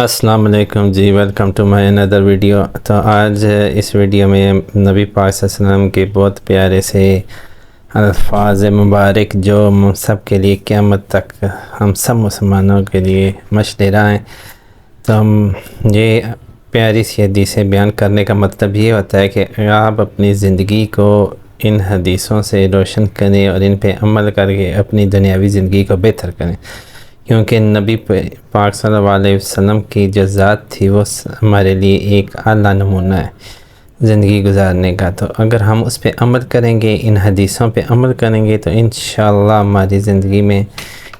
السلام علیکم جی، ویلکم ٹو مائی اندر ویڈیو۔ تو آج اس ویڈیو میں نبی پاک صلی اللہ علیہ وسلم کے بہت پیارے سے الفاظ مبارک جو سب کے لیے قیامت تک ہم سب مسلمانوں کے لیے مشعل راہ ہیں۔ تو ہم یہ پیاری سی حدیثیں بیان کرنے کا مطلب یہ ہوتا ہے کہ آپ اپنی زندگی کو ان حدیثوں سے روشن کریں اور ان پہ عمل کر کے اپنی دنیاوی زندگی کو بہتر کریں، کیونکہ نبی پاک صلی اللہ علیہ وسلم کی جو ذات تھی وہ ہمارے لیے ایک اعلیٰ نمونہ ہے زندگی گزارنے کا۔ تو اگر ہم اس پہ عمل کریں گے، ان حدیثوں پہ عمل کریں گے، تو انشاءاللہ ہماری زندگی میں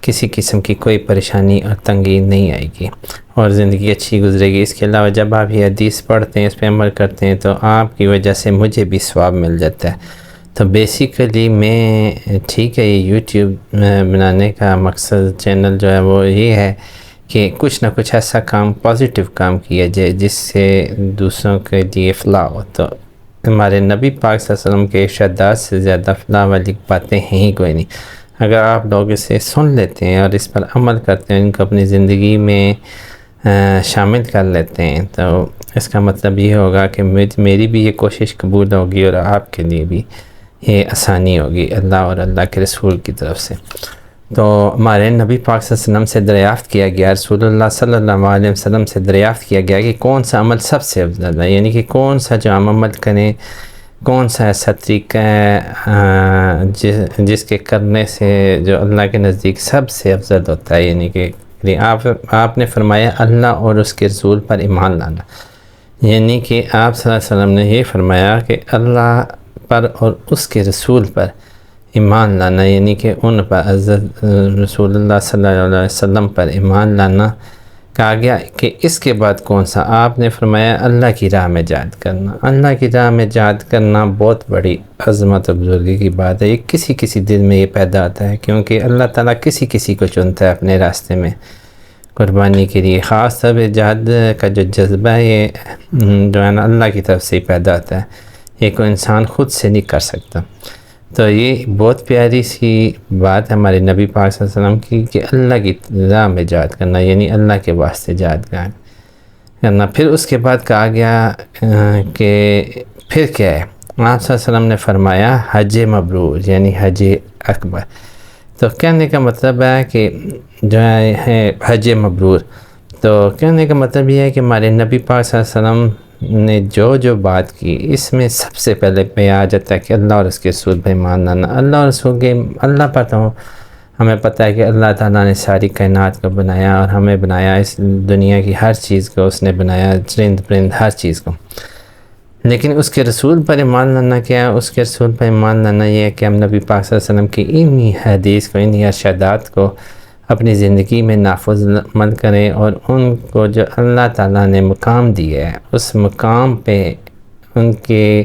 کسی قسم کی کوئی پریشانی اور تنگی نہیں آئے گی اور زندگی اچھی گزرے گی۔ اس کے علاوہ جب آپ یہ حدیث پڑھتے ہیں، اس پہ عمل کرتے ہیں، تو آپ کی وجہ سے مجھے بھی ثواب مل جاتا ہے۔ تو بیسیکلی میں ٹھیک ہے، یہ یوٹیوب بنانے کا مقصد چینل جو ہے وہ یہ ہے کہ کچھ نہ کچھ ایسا کام، پازیٹیو کام کیا جائے جس سے دوسروں کے لیے فلاح ہو۔ تو ہمارے نبی پاک صلی اللہ علیہ وسلم کے ارشادات سے زیادہ فلاح والی باتیں ہیں ہی کوئی نہیں۔ اگر آپ لوگ اسے سن لیتے ہیں اور اس پر عمل کرتے ہیں، ان کو اپنی زندگی میں شامل کر لیتے ہیں، تو اس کا مطلب یہ ہوگا کہ میری بھی یہ کوشش قبول ہوگی اور آپ کے لیے بھی یہ آسانی ہوگی اللہ اور اللہ کے رسول کی طرف سے۔ تو ہمارے نبی پاک صلی اللہ علیہ وسلم سے دریافت کیا گیا، رسول اللہ صلی اللہ علیہ وسلم سے دریافت کیا گیا کہ کون سا عمل سب سے افضل ہے، یعنی کہ کون سا جو ہم عمل کریں، کون سا ایسا طریقہ ہے جس کے کرنے سے جو اللہ کے نزدیک سب سے افضل ہوتا ہے۔ یعنی کہ آپ نے فرمایا اللہ اور اس کے رسول پر ایمان لانا، یعنی کہ آپ صلی اللہ علیہ وسلم نے یہ فرمایا کہ اللہ پر اور اس کے رسول پر ایمان لانا، یعنی کہ ان پر حضرت رسول اللہ صلی اللہ علیہ وسلم پر ایمان لانا کہا گیا کہ اس کے بعد کون سا؟ آپ نے فرمایا اللہ کی راہ میں جہاد کرنا۔ اللہ کی راہ میں جہاد کرنا بہت بڑی عظمت و بزرگی کی بات ہے۔ یہ کسی دل میں یہ پیدا ہوتا ہے، کیونکہ اللہ تعالیٰ کسی کو چنتا ہے اپنے راستے میں قربانی کے لیے۔ خاص طور پہ جہاد کا جو جذبہ ہے، یہ جو ہے نا اللہ کی طرف سے ہی پیدا ہوتا ہے، یہ کوئی انسان خود سے نہیں کر سکتا۔ تو یہ بہت پیاری سی بات ہے ہمارے نبی پاک صلی اللہ علیہ وسلم کی کہ اللہ کی راہ میں جہاد کرنا، یعنی اللہ کے واسطے جہاد کرنا۔ پھر اس کے بعد کہا گیا کہ پھر کیا ہے؟ آپ صلی اللہ علیہ وسلم نے فرمایا حج مبرور، یعنی حج اکبر۔ تو کہنے کا مطلب ہے کہ جو ہے حج مبرور، تو کہنے کا مطلب یہ ہے کہ ہمارے نبی پاک صلی اللہ علیہ وسلم نے جو بات کی، اس میں سب سے پہلے پہ آ جاتا ہے کہ اللہ اور اس کے رسول پہ ایمان لانا۔ اللہ اور رسول کے اللہ پر تو ہمیں پتہ ہے کہ اللہ تعالیٰ نے ساری کائنات کو بنایا اور ہمیں بنایا، اس دنیا کی ہر چیز کو اس نے بنایا، چرند پرند ہر چیز کو۔ لیکن اس کے رسول پر ایمان لانا کیا ہے؟ اس کے رسول پر ایمان لانا یہ ہے کہ ہم نبی پاک صلی اللہ علیہ وسلم کی انہی حدیث کو، انہی ارشادات کو اپنی زندگی میں نافذ عمل کریں اور ان کو جو اللہ تعالیٰ نے مقام دیا ہے، اس مقام پہ ان کے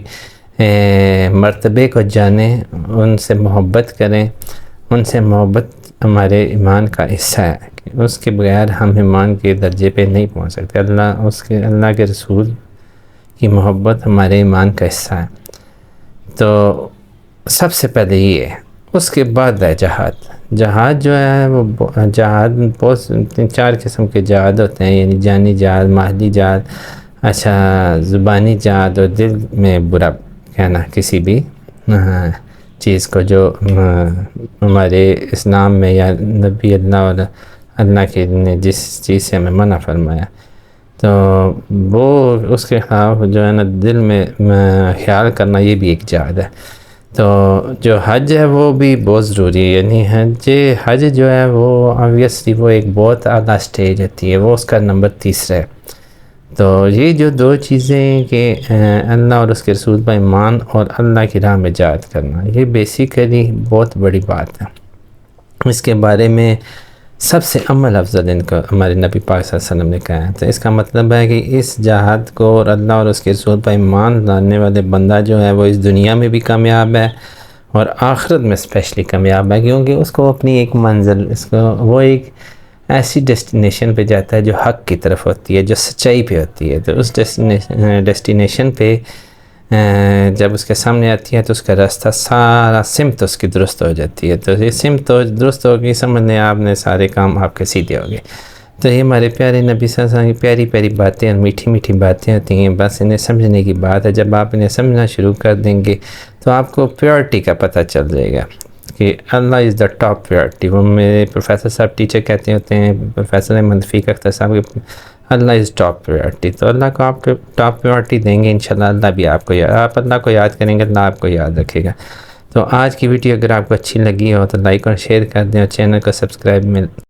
مرتبے کو جانیں، ان سے محبت کریں۔ ان سے محبت ہمارے ایمان کا حصہ ہے، کہ اس کے بغیر ہم ایمان کے درجے پہ نہیں پہنچ سکتے۔ اللہ کے رسول کی محبت ہمارے ایمان کا حصہ ہے۔ تو سب سے پہلے یہ ہے، اس کے بعد ہے جہاد جو ہے وہ جہاد بہت 3-4 قسم کے جہاد ہوتے ہیں، یعنی جانی جہاد، مالی جہاد، زبانی جہاد، اور دل میں برا کہنا کسی بھی چیز کو جو ہمارے اسلام میں یا نبی اللہ اور اللہ کے نے جس چیز سے ہمیں منع فرمایا، تو وہ اس کے خلاف جو ہے نا دل میں خیال کرنا، یہ بھی ایک جہاد ہے۔ تو جو حج ہے وہ بھی بہت ضروری ہے، یعنی حج جو ہے وہ آبویسلی وہ ایک بہت اعلیٰ سٹیج ہوتی ہے، وہ اس کا نمبر 3 ہے۔ تو یہ جو 2 چیزیں کہ اللہ اور اس کے رسول پر ایمان اور اللہ کی راہ میں جہاد کرنا، یہ بیسیکلی بہت بڑی بات ہے۔ اس کے بارے میں سب سے عمل افضل ان کو ہمارے نبی پاک صلی اللہ علیہ وسلم نے کہا ہے۔ تو اس کا مطلب ہے کہ اس جہاد کو اور اللہ اور اس کے رسول پر ایمان لانے والے بندہ جو ہے وہ اس دنیا میں بھی کامیاب ہے اور آخرت میں اسپیشلی کامیاب ہے، کیونکہ اس کو اپنی ایک منزل، وہ ایک ایسی ڈیسٹینیشن پہ جاتا ہے جو حق کی طرف ہوتی ہے، جو سچائی پہ ہوتی ہے۔ تو اس ڈیسٹینیشن پہ جب اس کے سامنے آتی ہے تو اس کا راستہ سارا سمت اس کی درست ہو جاتی ہے۔ تو یہ سمت درست ہوگی، سمجھ لیں آپ نے سارے کام آپ کے سیدھے ہو گئے۔ تو یہ ہمارے پیارے نبی صلی اللہ علیہ وسلم کی پیاری پیاری باتیں اور میٹھی میٹھی باتیں ہوتی ہیں، بس انہیں سمجھنے کی بات ہے۔ جب آپ انہیں سمجھنا شروع کر دیں گے تو آپ کو پیورٹی کا پتہ چل جائے گا کہ اللہ از دا ٹاپ پیورٹی۔ وہ میرے پروفیسر صاحب ٹیچر کہتے ہوتے ہیں، پروفیسر احمد فیق اختر صاحب کے، اللہ از ٹاپ پیورٹی۔ تو اللہ کو آپ ٹاپ پیورٹی دیں گے انشاءاللہ، اللہ بھی آپ کو آپ اللہ کو یاد کریں گے، اللہ آپ کو یاد رکھے گا۔ تو آج کی ویڈیو اگر آپ کو اچھی لگی ہو تو لائک اور شیئر کر دیں، اور چینل کو سبسکرائب